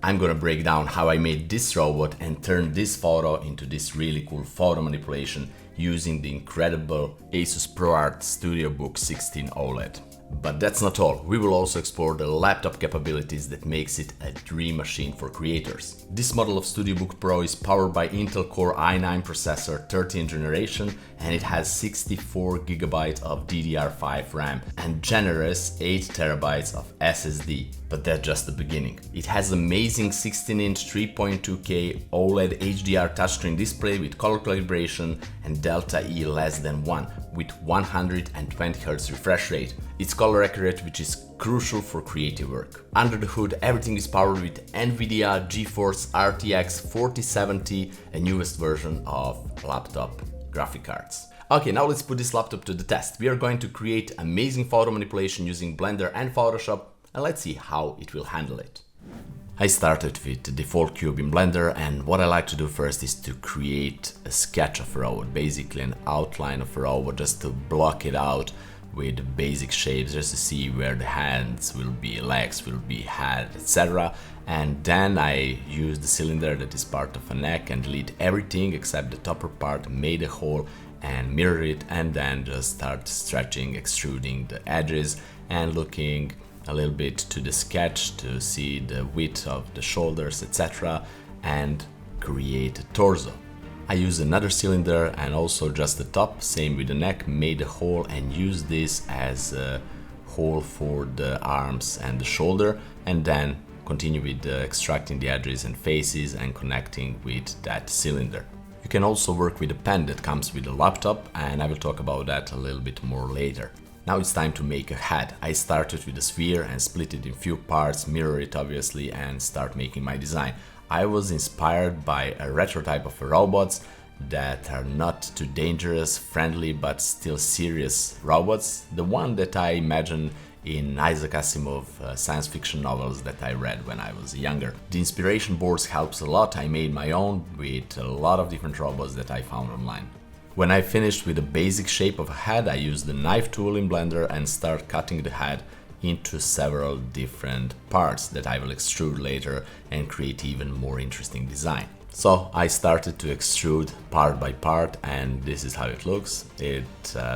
I'm gonna break down how I made this robot and turn this photo into this really cool photo manipulation using the incredible Asus ProArt Studiobook 16 Oled. But that's not all, we will also explore the laptop capabilities that makes it a dream machine for creators. This model of Studiobook Pro is powered by Intel Core i9 processor 13th generation, and it has 64GB of DDR5 RAM and generous 8TB of SSD. But that's just the beginning. It has amazing 16-inch 3.2K OLED HDR touchscreen display with color calibration and Delta E less than 1 with 120Hz refresh rate. It's color accurate, which is crucial for creative work. Under the hood, everything is powered with NVIDIA GeForce RTX 4070, a newest version of laptop graphic cards. Okay, now let's put this laptop to the test. We are going to create amazing photo manipulation using Blender and Photoshop, and let's see how it will handle it. I started with the default cube in Blender, and what I like to do first is to create a sketch of a robot, basically an outline of a robot, just to block it out with basic shapes, just to see where the hands will be, legs will be, head, etc. And then I use the cylinder that is part of a neck and delete everything except the topper part, made a hole and mirror it, and then just start stretching, extruding the edges and looking a little bit to the sketch to see the width of the shoulders, etc. and create a torso. I use another cylinder and also just the top, same with the neck, made a hole and use this as a hole for the arms and the shoulder, and then continue with extracting the edges and faces and connecting with that cylinder. You can also work with a pen that comes with the laptop, and I will talk about that a little bit more later. Now it's time to make a head. I started with a sphere and split it in few parts, mirror it obviously, and start making my design. I was inspired by a retro type of robots that are not too dangerous, friendly, but still serious robots. The one that I imagine in Isaac Asimov science fiction novels that I read when I was younger. The inspiration boards helps a lot. I made my own with a lot of different robots that I found online. When I finished with the basic shape of a head, I used the knife tool in Blender and start cutting the head into several different parts that I will extrude later and create even more interesting design. So I started to extrude part by part, and this is how it looks. It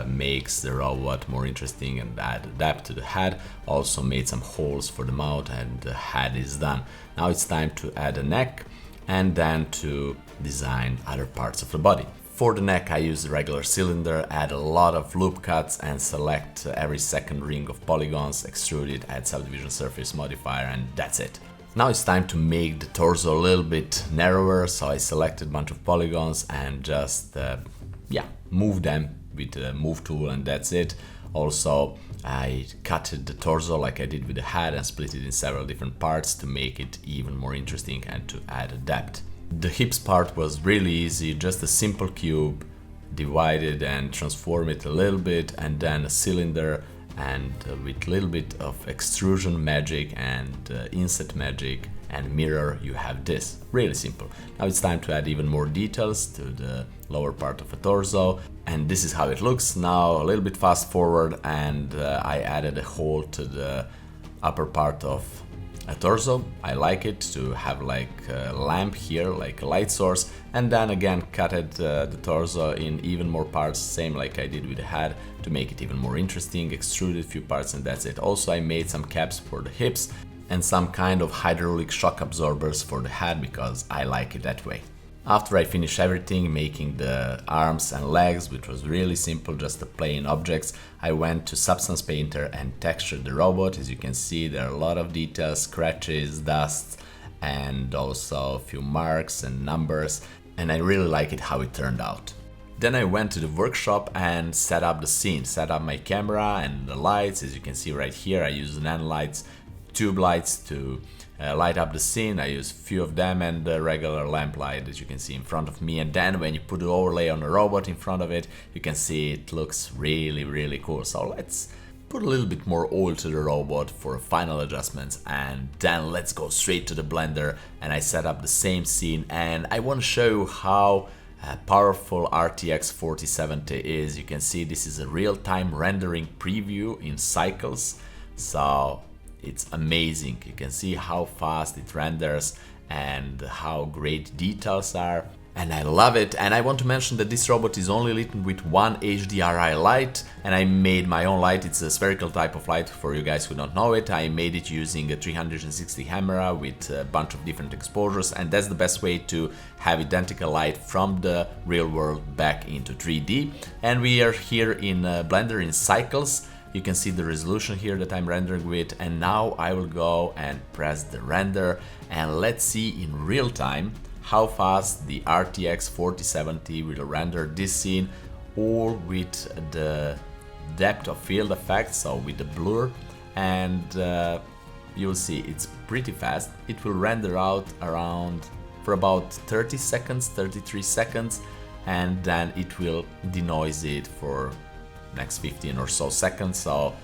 makes the robot more interesting and add depth to the head. Also made some holes for the mouth, and the head is done. Now it's time to add a neck and then to design other parts of the body. For the neck I use the regular cylinder, add a lot of loop cuts and select every second ring of polygons, extrude it, add subdivision surface modifier, and that's it. Now it's time to make the torso a little bit narrower, so I selected a bunch of polygons and just move them with the move tool, and that's it. Also I cut the torso like I did with the head and split it in several different parts to make it even more interesting and to add depth. The hips part was really easy, just a simple cube, divide it and transform it a little bit, and then a cylinder, and with a little bit of extrusion magic and inset magic and mirror, you have this. Really simple. Now it's time to add even more details to the lower part of a torso, and this is how it looks. Now a little bit fast forward, and I added a hole to the upper part of a torso. I like it to have like a lamp here, like a light source, and then again cutted the torso in even more parts, same like I did with the head, to make it even more interesting, extruded a few parts, and that's it. Also I made some caps for the hips and some kind of hydraulic shock absorbers for the head because I like it that way. After I finished everything, making the arms and legs, which was really simple, just the plain objects, I went to Substance Painter and textured the robot. As you can see, there are a lot of details, scratches, dust, and also a few marks and numbers, and I really like it how it turned out. Then I went to the workshop and set up the scene, set up my camera and the lights. As you can see right here, I use NAND lights, tube lights to light up the scene. I use a few of them and the regular lamp light as you can see in front of me, and then when you put the overlay on the robot in front of it, you can see it looks really cool. So let's put a little bit more oil to the robot for final adjustments, and then let's go straight to the Blender and I set up the same scene, and I want to show you how powerful RTX 4070 is. You can see this is a real-time rendering preview in cycles, so It's amazing. You can see how fast it renders and how great details are. And I love it. And I want to mention that this robot is only lit with one HDRI light, and I made my own light. It's a spherical type of light for you guys who don't know it. I made it using a 360 camera with a bunch of different exposures, and that's the best way to have identical light from the real world back into 3D. And we are here in Blender in cycles. You can see the resolution here that I'm rendering with, and now I will go and press the render, and let's see in real time how fast the RTX 4070 will render this scene, or with the depth of field effect, so with the blur, and you'll see it's pretty fast. It will render out around for about 30 seconds, 33 seconds, and then it will denoise it for next 15 or so seconds. So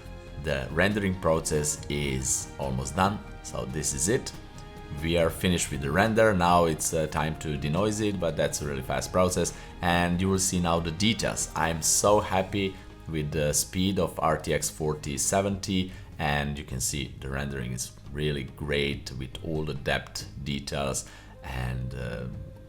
the rendering process is almost done. So this is it. We are finished with the render. Now it's time to denoise it, but that's a really fast process, and you will see now the details. I'm so happy with the speed of RTX 4070, and you can see the rendering is really great with all the depth details and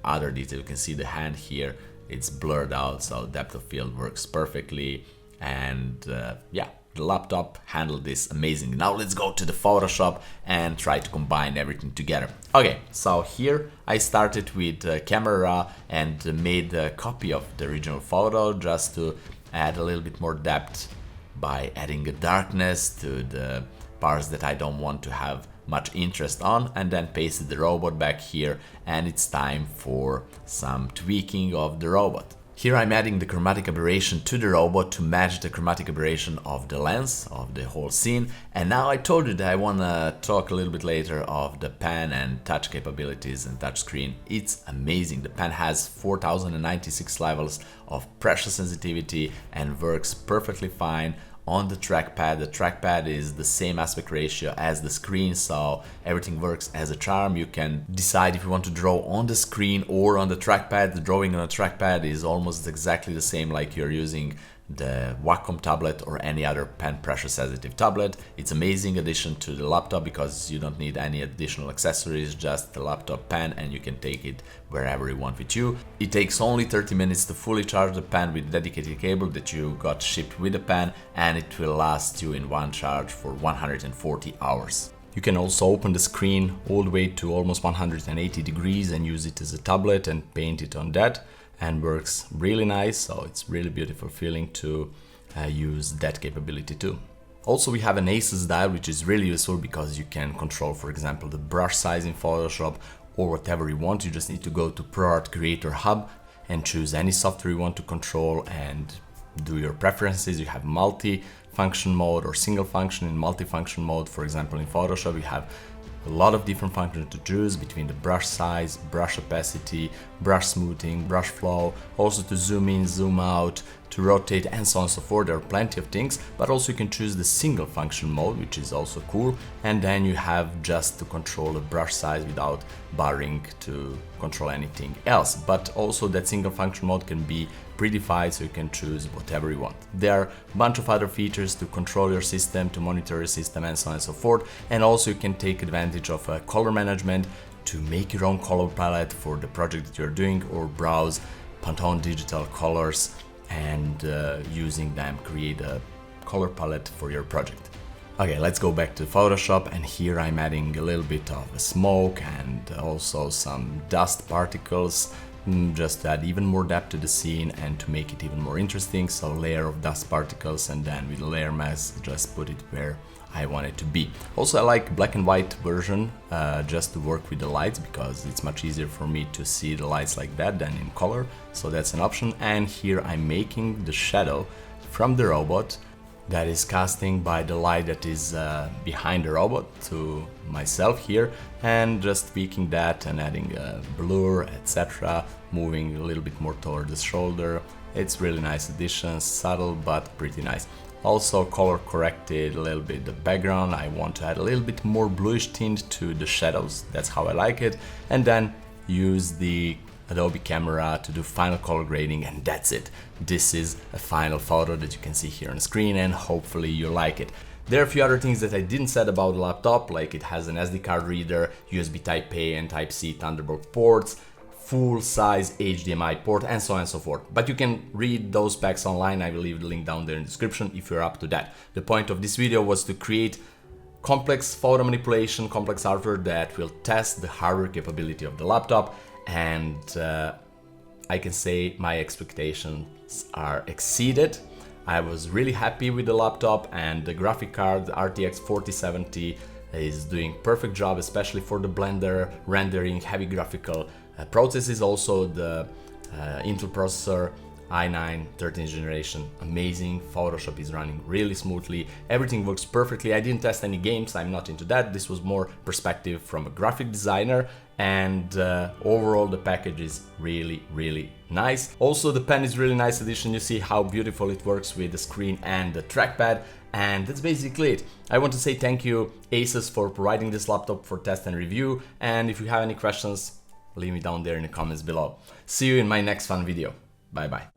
other details. You can see the hand here, it's blurred out, so depth of field works perfectly, and yeah, the laptop handled this amazing. Now let's go to the Photoshop and try to combine everything together. Okay, so here I started with Camera Raw and made a copy of the original photo just to add a little bit more depth by adding a darkness to the parts that I don't want to have much interest on, and then pasted the robot back here, and it's time for some tweaking of the robot. Here I'm adding the chromatic aberration to the robot to match the chromatic aberration of the lens of the whole scene. And now I told you that I want to talk a little bit later of the pen and touch capabilities and touch screen. It's amazing. The pen has 4096 levels of pressure sensitivity and works perfectly fine on the trackpad. The trackpad is the same aspect ratio as the screen, so everything works as a charm. You can decide if you want to draw on the screen or on the trackpad. The drawing on a trackpad is almost exactly the same like you're using the Wacom tablet or any other pen pressure sensitive tablet. It's amazing addition to the laptop because you don't need any additional accessories, just the laptop pen, and you can take it wherever you want with you. It takes only 30 minutes to fully charge the pen with dedicated cable that you got shipped with the pen, and it will last you in one charge for 140 hours. You can also open the screen all the way to almost 180 degrees and use it as a tablet and paint it on that, and works really nice. So it's really beautiful feeling to use that capability too. Also, we have an Asus Dial, which is really useful because you can control, for example, the brush size in Photoshop or whatever you want. You just need to go to ProArt Creator Hub and choose any software you want to control and do your preferences. You have multi-function mode or single function. In multi-function mode, for example, in Photoshop, you have a lot of different functions to choose between the brush size, brush opacity, brush smoothing, brush flow, also to zoom in, zoom out, to rotate, and so on and so forth. There are plenty of things, but also you can choose the single function mode, which is also cool, and then you have just to control the brush size without bothering to control anything else. But also that single function mode can be predefined, so you can choose whatever you want. There are a bunch of other features to control your system, to monitor your system, and so on and so forth. And also you can take advantage of color management to make your own color palette for the project that you're doing, or browse Pantone digital colors and using them create a color palette for your project. Okay, let's go back to Photoshop, and here I'm adding a little bit of smoke and also some dust particles, just to add even more depth to the scene and to make it even more interesting. So layer of dust particles, and then with layer mask just put it where I want it to be. Also, I like black and white version just to work with the lights, because it's much easier for me to see the lights like that than in color, so that's an option. And here I'm making the shadow from the robot that is casting by the light that is behind the robot to myself here, and just tweaking that and adding a blur, etc., moving a little bit more toward the shoulder. It's really nice addition, subtle but pretty nice. Also color corrected a little bit the background. I want to add a little bit more bluish tint to the shadows, that's how I like it, and then use the Adobe Camera to do final color grading, and that's it. This is a final photo that you can see here on the screen, and hopefully you like it. There are a few other things that I didn't say about the laptop, like it has an SD card reader, USB Type-A and Type-C Thunderbolt ports, full-size HDMI port, and so on and so forth. But you can read those specs online. I will leave the link down there in the description if you're up to that. The point of this video was to create complex photo manipulation, complex hardware that will test the hardware capability of the laptop, and I can say my expectations are exceeded. I was really happy with the laptop, and the graphic card, the RTX 4070, is doing perfect job, especially for the Blender rendering, heavy graphical processes. Also the Intel processor i9 13th generation, amazing. Photoshop is running really smoothly, everything works perfectly. I didn't test any games, I'm not into that. This was more perspective from a graphic designer, and overall the package is really nice. Also the pen is really nice addition. You see how beautiful it works with the screen and the trackpad, and that's basically it. I want to say thank you Asus for providing this laptop for test and review, and if you have any questions, leave me down there in the comments below. See you in my next fun video. Bye bye.